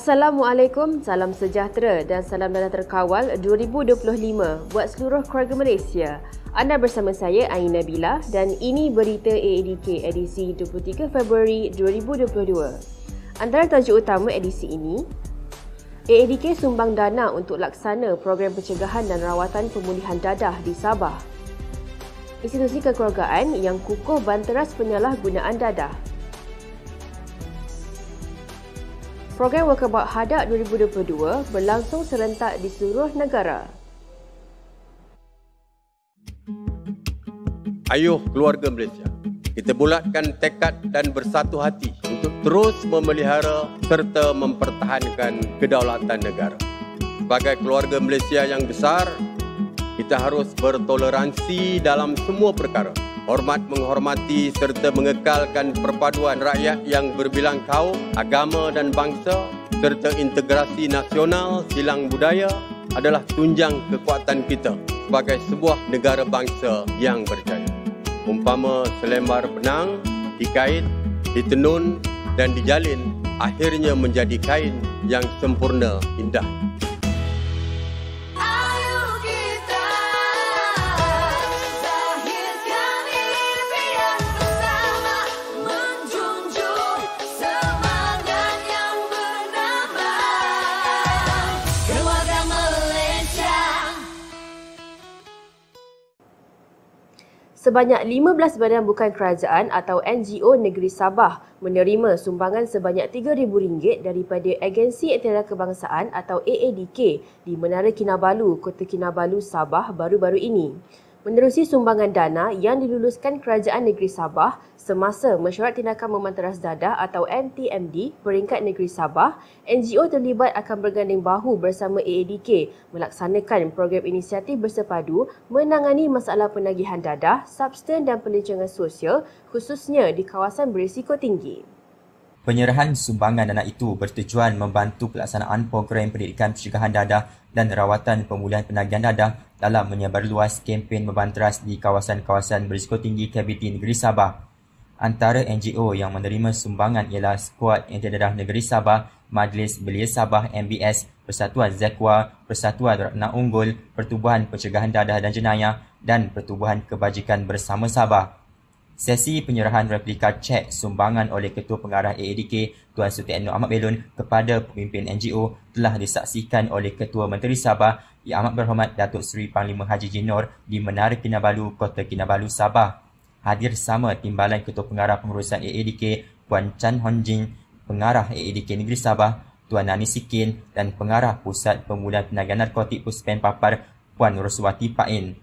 Assalamualaikum, salam sejahtera dan salam dana terkawal 2025 buat seluruh keluarga Malaysia. Anda bersama saya Aina Nabila dan ini berita AADK edisi 23 Februari 2022. Antara tajuk utama edisi ini, AADK sumbang dana untuk laksana program pencegahan dan rawatan pemulihan dadah di Sabah. Institusi kekeluargaan yang kukuh banteras penyalahgunaan dadah. Program Walkabout Hadak 2022 berlangsung serentak di seluruh negara. Ayuh keluarga Malaysia, kita bulatkan tekad dan bersatu hati untuk terus memelihara serta mempertahankan kedaulatan negara. Sebagai keluarga Malaysia yang besar, kita harus bertoleransi dalam semua perkara. Hormat menghormati serta mengekalkan perpaduan rakyat yang berbilang kaum, agama dan bangsa serta integrasi nasional silang budaya adalah tunjang kekuatan kita sebagai sebuah negara bangsa yang berjaya. Umpama selembar benang dikait, ditenun dan dijalin, akhirnya menjadi kain yang sempurna indah. Sebanyak 15 badan bukan kerajaan atau NGO negeri Sabah menerima sumbangan sebanyak RM3,000 daripada Agensi Iktidal Kebangsaan atau AADK di Menara Kinabalu, Kota Kinabalu, Sabah baru-baru ini. Menerusi sumbangan dana yang diluluskan Kerajaan Negeri Sabah semasa Mesyuarat Tindakan Memanteras Dadah atau NTMD peringkat negeri Sabah, NGO terlibat akan berganding bahu bersama AADK melaksanakan program inisiatif bersepadu menangani masalah penagihan dadah, substan dan pelancongan sosial khususnya di kawasan berisiko tinggi. Penyerahan sumbangan dana itu bertujuan membantu pelaksanaan program pendidikan pencegahan dadah dan rawatan pemulihan penagihan dadah dalam menyebarluas kempen membanteras di kawasan-kawasan berisiko tinggi KBT Negeri Sabah. Antara NGO yang menerima sumbangan ialah Skuad Anti-Dadah Negeri Sabah, Majlis Belia Sabah MBS, Persatuan Zekwa, Persatuan Ratna Unggul, Pertubuhan Pencegahan Dadah dan Jenayah dan Pertubuhan Kebajikan Bersama Sabah. Sesi penyerahan replika cek sumbangan oleh Ketua Pengarah AADK Tuan Sutikno Ahmad Belon kepada pemimpin NGO telah disaksikan oleh Ketua Menteri Sabah Yang Amat Berhormat Datuk Seri Panglima Haji Jinor di Menara Kinabalu, Kota Kinabalu, Sabah. Hadir sama Timbalan Ketua Pengarah Pengurusan AADK Puan Chan Hon Jing, Pengarah AADK Negeri Sabah Tuan Nani Sikin dan Pengarah Pusat Pemulihan Penagihan Narkotik Puspen Papar Puan Roswati Pain.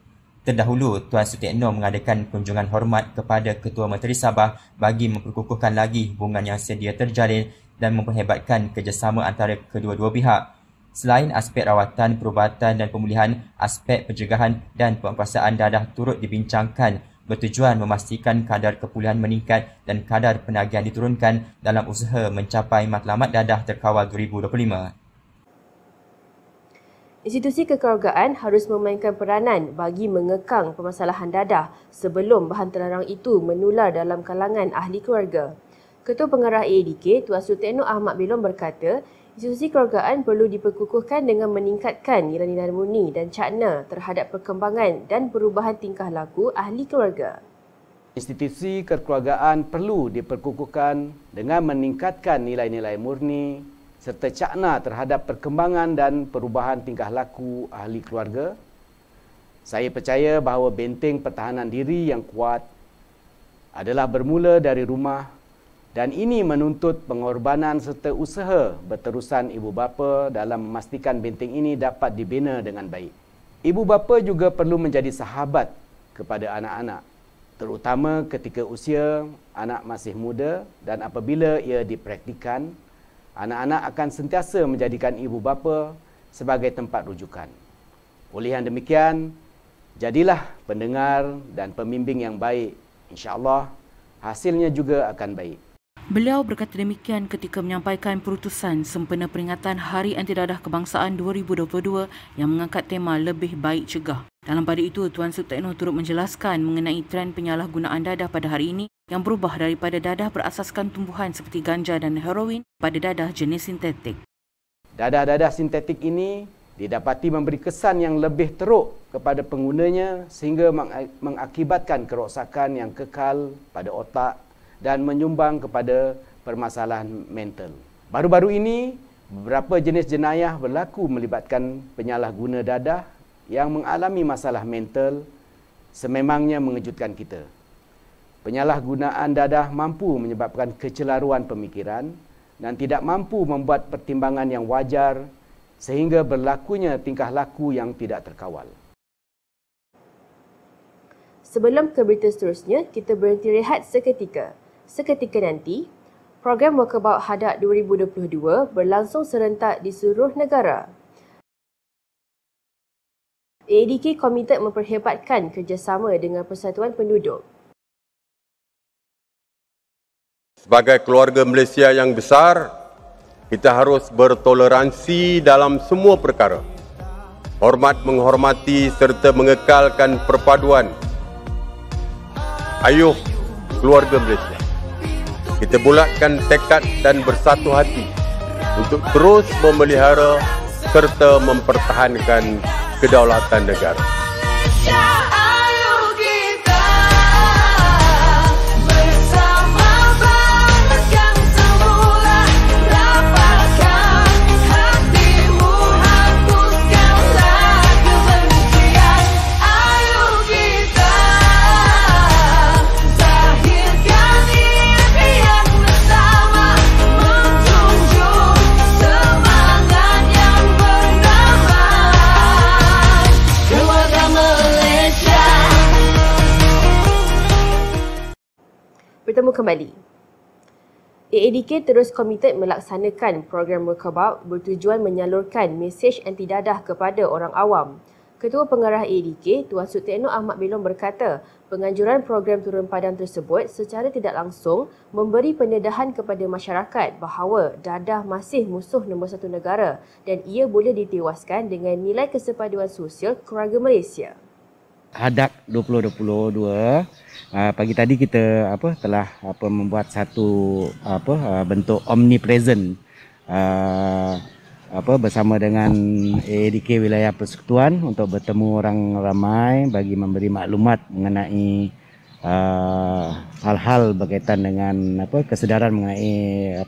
Terdahulu, Tuan Sutikno mengadakan kunjungan hormat kepada Ketua Menteri Sabah bagi memperkukuhkan lagi hubungan yang sedia terjalin dan memperhebatkan kerjasama antara kedua-dua pihak. Selain aspek rawatan, perubatan dan pemulihan, aspek pencegahan dan penguasaan dadah turut dibincangkan bertujuan memastikan kadar kepulihan meningkat dan kadar penagihan diturunkan dalam usaha mencapai matlamat dadah terkawal 2025. Institusi kekeluargaan harus memainkan peranan bagi mengekang permasalahan dadah sebelum bahan terlarang itu menular dalam kalangan ahli keluarga. Ketua Pengarah AADK Tuan Sutikno Ahmad Belon berkata, institusi kekeluargaan perlu diperkukuhkan dengan meningkatkan nilai-nilai murni dan cakna terhadap perkembangan dan perubahan tingkah laku ahli keluarga. Institusi kekeluargaan perlu diperkukuhkan dengan meningkatkan nilai-nilai murni serta cakna terhadap perkembangan dan perubahan tingkah laku ahli keluarga. Saya percaya bahawa benteng pertahanan diri yang kuat adalah bermula dari rumah dan ini menuntut pengorbanan serta usaha berterusan ibu bapa dalam memastikan benteng ini dapat dibina dengan baik. Ibu bapa juga perlu menjadi sahabat kepada anak-anak, terutama ketika usia anak masih muda dan apabila ia dipraktikkan, anak-anak akan sentiasa menjadikan ibu bapa sebagai tempat rujukan. Oleh yang demikian, jadilah pendengar dan pembimbing yang baik. InsyaAllah, hasilnya juga akan baik. Beliau berkata demikian ketika menyampaikan perutusan sempena peringatan Hari Anti Dadah Kebangsaan 2022 yang mengangkat tema Lebih Baik Cegah. Dalam pada itu, Tuan Sutekno turut menjelaskan mengenai trend penyalahgunaan dadah pada hari ini yang berubah daripada dadah berasaskan tumbuhan seperti ganja dan heroin pada dadah jenis sintetik. Dadah-dadah sintetik ini didapati memberi kesan yang lebih teruk kepada penggunanya sehingga mengakibatkan kerosakan yang kekal pada otak dan menyumbang kepada permasalahan mental. Baru-baru ini, beberapa jenis jenayah berlaku melibatkan penyalahguna dadah yang mengalami masalah mental sememangnya mengejutkan kita. Penyalahgunaan dadah mampu menyebabkan kecelaruan pemikiran dan tidak mampu membuat pertimbangan yang wajar sehingga berlakunya tingkah laku yang tidak terkawal. Sebelum ke berita seterusnya, kita berhenti rehat seketika. Seketika nanti, program Walkabout Hadap 2022 berlangsung serentak di seluruh negara. AADK komited memperhebatkan kerjasama dengan Persatuan Penduduk. Sebagai keluarga Malaysia yang besar, kita harus bertoleransi dalam semua perkara. Hormat menghormati serta mengekalkan perpaduan. Ayuh keluarga Malaysia, kita bulatkan tekad dan bersatu hati untuk terus memelihara serta mempertahankan kedaulatan negara. Bertemu kembali. AADK terus komited melaksanakan program Walkabout bertujuan menyalurkan mesej anti dadah kepada orang awam. Ketua Pengarah AADK, Tuan Sutekno Ahmad Belong berkata, penganjuran program turun padam tersebut secara tidak langsung memberi pendedahan kepada masyarakat bahawa dadah masih musuh nombor satu negara dan ia boleh ditewaskan dengan nilai kesepaduan sosial keluarga Malaysia. Hadap 2022 pagi tadi kita telah membuat satu bentuk omnipresent bersama dengan AADK Wilayah Persekutuan untuk bertemu orang ramai bagi memberi maklumat mengenai hal-hal berkaitan dengan kesedaran mengenai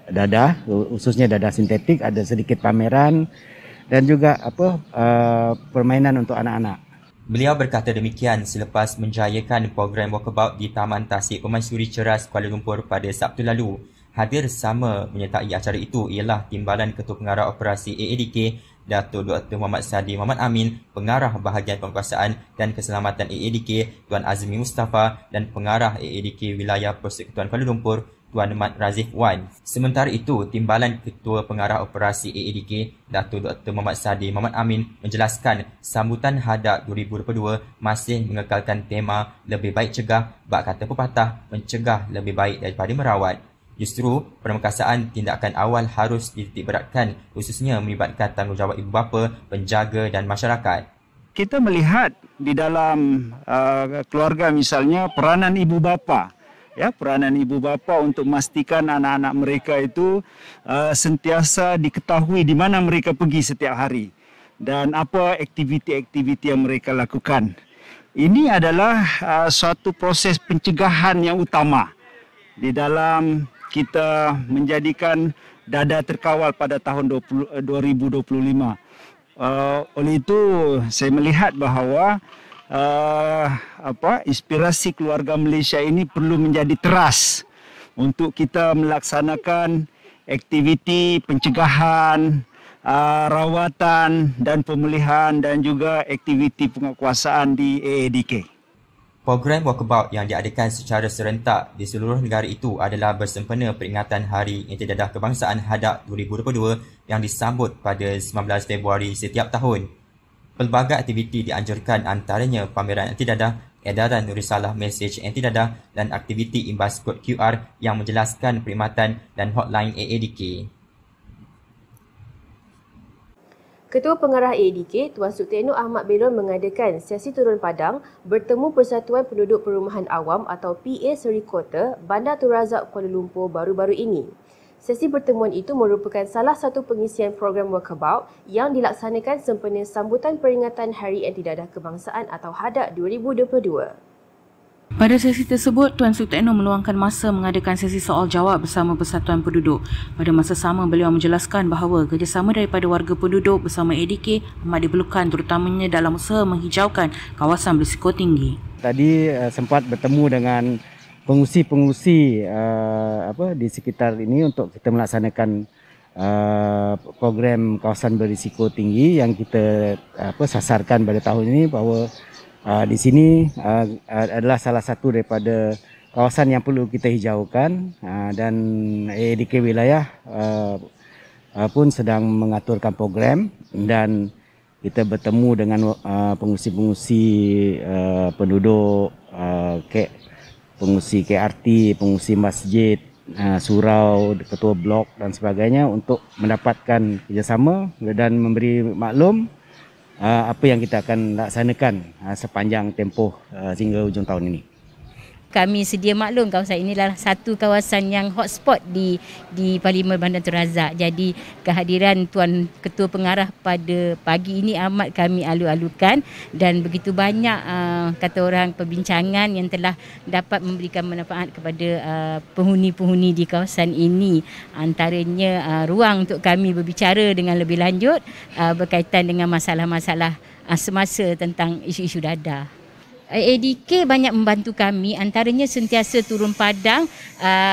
dadah, khususnya dadah sintetik, ada sedikit pameran dan juga permainan untuk anak-anak. Beliau berkata demikian selepas menjayakan program Walkabout di Taman Tasik Pemaisuri Ceras Kuala Lumpur pada Sabtu lalu. Hadir sama menyertai acara itu ialah Timbalan Ketua Pengarah Operasi AADK, Datuk Dr. Muhammad Sadi Muhammad Amin, Pengarah Bahagian Penguasaan dan Keselamatan AADK, Tuan Azmi Mustafa dan Pengarah AADK Wilayah Persekutuan Kuala Lumpur, Tuan Mat Razif Wan. Sementara itu, Timbalan Ketua Pengarah Operasi AADK, Datuk Dr. Muhammad Sadi Muhammad Amin menjelaskan sambutan Hadap 2022 masih mengekalkan tema Lebih Baik Cegah, bak kata pepatah, mencegah lebih baik daripada merawat. Justru, permekasaan tindakan awal harus dititikberatkan, khususnya melibatkan tanggungjawab ibu bapa, penjaga dan masyarakat. Kita melihat di dalam keluarga misalnya peranan ibu bapa. Peranan ibu bapa untuk memastikan anak-anak mereka itu sentiasa diketahui di mana mereka pergi setiap hari dan apa aktiviti-aktiviti yang mereka lakukan. Ini adalah suatu proses pencegahan yang utama di dalam kita menjadikan dadah terkawal pada tahun 2025. Oleh itu saya melihat bahawa inspirasi keluarga Malaysia ini perlu menjadi teras untuk kita melaksanakan aktiviti pencegahan, rawatan dan pemulihan dan juga aktiviti penguasaan di AADK. Program Walkabout yang diadakan secara serentak di seluruh negara itu adalah bersempena peringatan Hari Anti Dadah Kebangsaan Hadap 2022 yang disambut pada 19 Februari setiap tahun. Pelbagai aktiviti dianjurkan, antaranya pameran anti dadah, edaran risalah mesej anti dadah dan aktiviti imbas kod QR yang menjelaskan perkhidmatan dan hotline AADK. Ketua Pengarah AADK, Tuan Sutekno Ahmad Belon mengadakan sesi turun padang bertemu Persatuan Penduduk Perumahan Awam atau PA Seri Kota, Bandar Tun Razak, Kuala Lumpur baru-baru ini. Sesi pertemuan itu merupakan salah satu pengisian program Walkabout yang dilaksanakan sempena sambutan peringatan Hari Anti Dadah Kebangsaan atau HADAK 2022. Pada sesi tersebut, Tuan Sutekno meluangkan masa mengadakan sesi soal-jawab bersama Persatuan Penduduk. Pada masa sama, beliau menjelaskan bahawa kerjasama daripada warga penduduk bersama AADK amat diperlukan terutamanya dalam usaha menghijaukan kawasan berisiko tinggi. Tadi sempat bertemu dengan pengurusi-pengurusi di sekitar ini untuk kita melaksanakan program kawasan berisiko tinggi yang kita sasarkan pada tahun ini, bahawa di sini adalah salah satu daripada kawasan yang perlu kita hijaukan, dan AADK wilayah pun sedang mengaturkan program, dan kita bertemu dengan pengurusi-pengurusi penduduk, pengurusi KRT, pengurusi masjid, surau, ketua blok dan sebagainya untuk mendapatkan kerjasama dan memberi maklum apa yang kita akan laksanakan sepanjang tempoh sehingga hujung tahun ini. Kami sedia maklum kawasan ini adalah satu kawasan yang hotspot di Parlimen Bandar Tun Razak. Jadi kehadiran Tuan Ketua Pengarah pada pagi ini amat kami alu-alukan, dan begitu banyak kata orang perbincangan yang telah dapat memberikan manfaat kepada penghuni-penghuni di kawasan ini. Antaranya ruang untuk kami berbicara dengan lebih lanjut berkaitan dengan masalah-masalah semasa tentang isu-isu dadah. AADK banyak membantu kami, antaranya sentiasa turun padang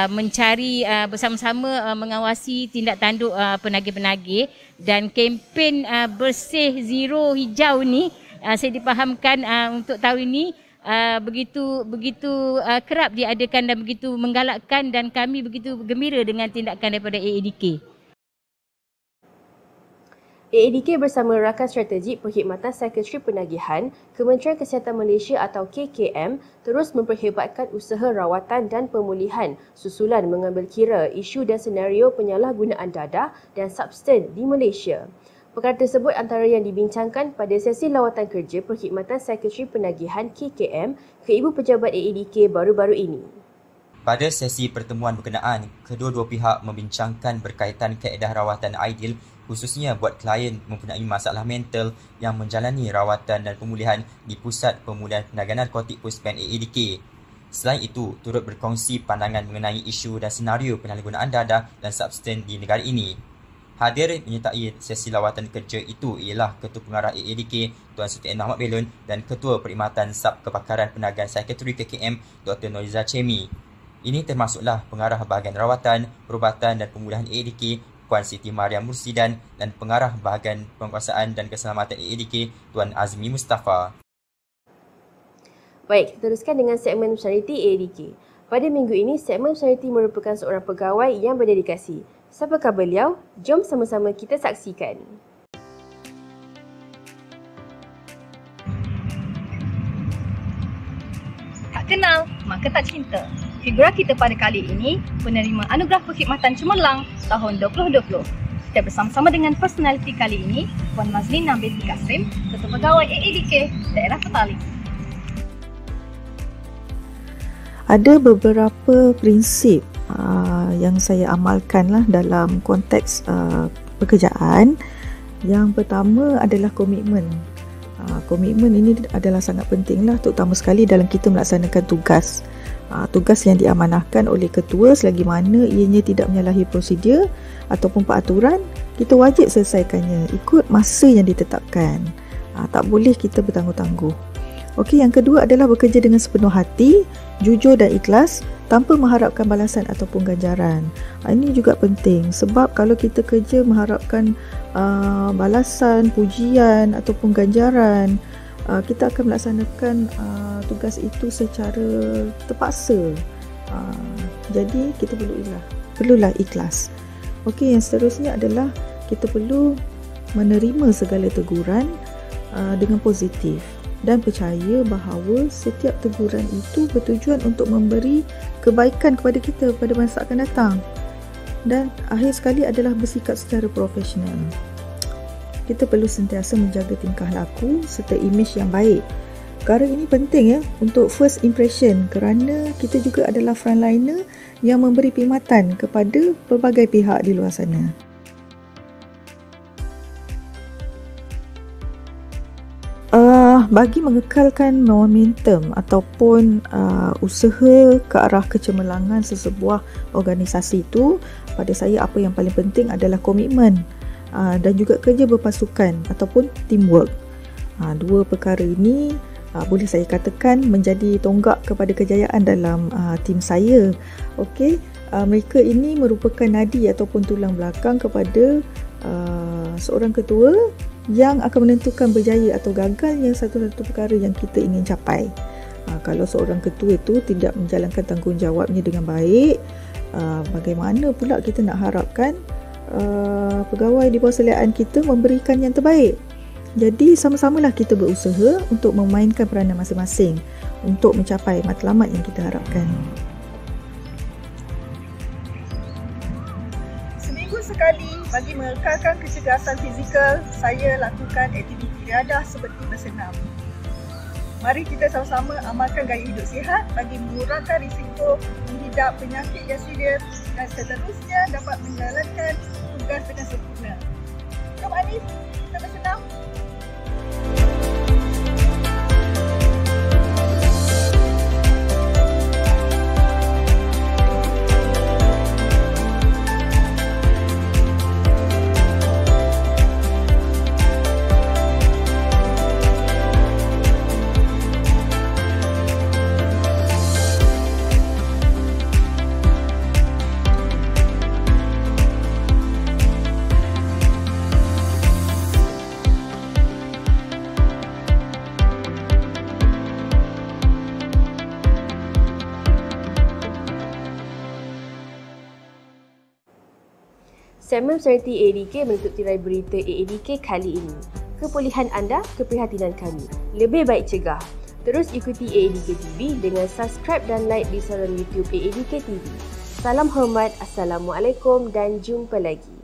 mencari bersama-sama mengawasi tindak tanduk penagih-penagih, dan kempen bersih zero hijau ni saya dipahamkan untuk tahun ini begitu kerap diadakan dan begitu menggalakkan, dan kami begitu gembira dengan tindakan daripada AADK. AADK bersama Rakan Strategik Perkhidmatan Sekretari Penagihan, Kementerian Kesihatan Malaysia atau KKM terus memperhebatkan usaha rawatan dan pemulihan susulan mengambil kira isu dan senario penyalahgunaan dadah dan substan di Malaysia. Perkara tersebut antara yang dibincangkan pada sesi lawatan kerja Perkhidmatan Sekretari Penagihan KKM ke Ibu Pejabat AADK baru-baru ini. Pada sesi pertemuan berkenaan, kedua-dua pihak membincangkan berkaitan kaedah rawatan ideal khususnya buat klien mempunyai masalah mental yang menjalani rawatan dan pemulihan di Pusat Pemulihan Penagahan Narkotik Puspen AADK. Selain itu, turut berkongsi pandangan mengenai isu dan senario penyalahgunaan dadah dan substan di negara ini. Hadir menyertai sesi lawatan kerja itu ialah Ketua Pengarah AADK Tuan Sutekno Ahmad Belon dan Ketua Perkhidmatan Sub Kebakaran Penagihan Sekretari KKM Dr. Noriza Chemi. Ini termasuklah Pengarah Bahagian Rawatan, Perubatan dan Pemulihan AADK Puan Siti Mariam Mursidan dan Pengarah Bahagian Penguasaan dan Keselamatan AADK Tuan Azmi Mustafa. Baik, kita teruskan dengan segmen Charity AADK. Pada minggu ini, segmen Charity merupakan seorang pegawai yang berdedikasi. Siapakah beliau? Jom sama-sama kita saksikan. Tak kenal, maka tak cinta. Figura kita pada kali ini penerima Anugerah Perkhidmatan Cemerlang tahun 2020. Kita bersama-sama dengan personaliti kali ini, Puan Mazlina binti Kasim, Ketua Pegawai AADK Daerah Petaling. Ada beberapa prinsip yang saya amalkanlah dalam konteks pekerjaan. Yang pertama adalah komitmen. Komitmen ini adalah sangat pentinglah, terutama sekali dalam kita melaksanakan tugas. Tugas yang diamanahkan oleh ketua, selagi mana ianya tidak menyalahi prosedur ataupun peraturan, kita wajib selesaikannya ikut masa yang ditetapkan. Tak boleh kita bertangguh-tangguh. Okey, yang kedua adalah bekerja dengan sepenuh hati, jujur dan ikhlas tanpa mengharapkan balasan ataupun ganjaran. Ini juga penting, sebab kalau kita kerja mengharapkan balasan, pujian ataupun ganjaran, kita akan melaksanakan tugas itu secara terpaksa. Jadi kita perlulah ikhlas. Okey, yang seterusnya adalah kita perlu menerima segala teguran dengan positif. dan percaya bahawa setiap teguran itu bertujuan untuk memberi kebaikan kepada kita pada masa akan datang. Dan akhir sekali adalah bersikap secara profesional. Kita perlu sentiasa menjaga tingkah laku serta imej yang baik. Perkara ini penting untuk first impression kerana kita juga adalah frontliner yang memberi perkhidmatan kepada pelbagai pihak di luar sana. Bagi mengekalkan momentum ataupun usaha ke arah kecemerlangan sesebuah organisasi itu, pada saya apa yang paling penting adalah komitmen dan juga kerja berpasukan ataupun teamwork. Dua perkara ini boleh saya katakan menjadi tonggak kepada kejayaan dalam tim saya. Okey, mereka ini merupakan nadi ataupun tulang belakang kepada seorang ketua yang akan menentukan berjaya atau gagalnya satu-satu perkara yang kita ingin capai. Kalau seorang ketua itu tidak menjalankan tanggungjawabnya dengan baik, bagaimana pula kita nak harapkan pegawai di bawah seliaan kita memberikan yang terbaik. Jadi sama-samalah kita berusaha untuk memainkan peranan masing-masing untuk mencapai matlamat yang kita harapkan. Seminggu sekali bagi mengekalkan kecergasan fizikal, saya lakukan aktiviti riadah seperti bersenam. Mari kita sama-sama amalkan gaya hidup sihat bagi mengurangkan risiko menghidap penyakit yang serius dan seterusnya dapat menjalankan tugas dengan sempurna. Jom Anis, kita bersenam. Segmen Personality AADK menutup tirai berita AADK kali ini. Kepulihan anda, keprihatinan kami. Lebih baik cegah. Terus ikuti AADK TV dengan subscribe dan like di saluran YouTube AADK TV. Salam hormat, Assalamualaikum dan jumpa lagi.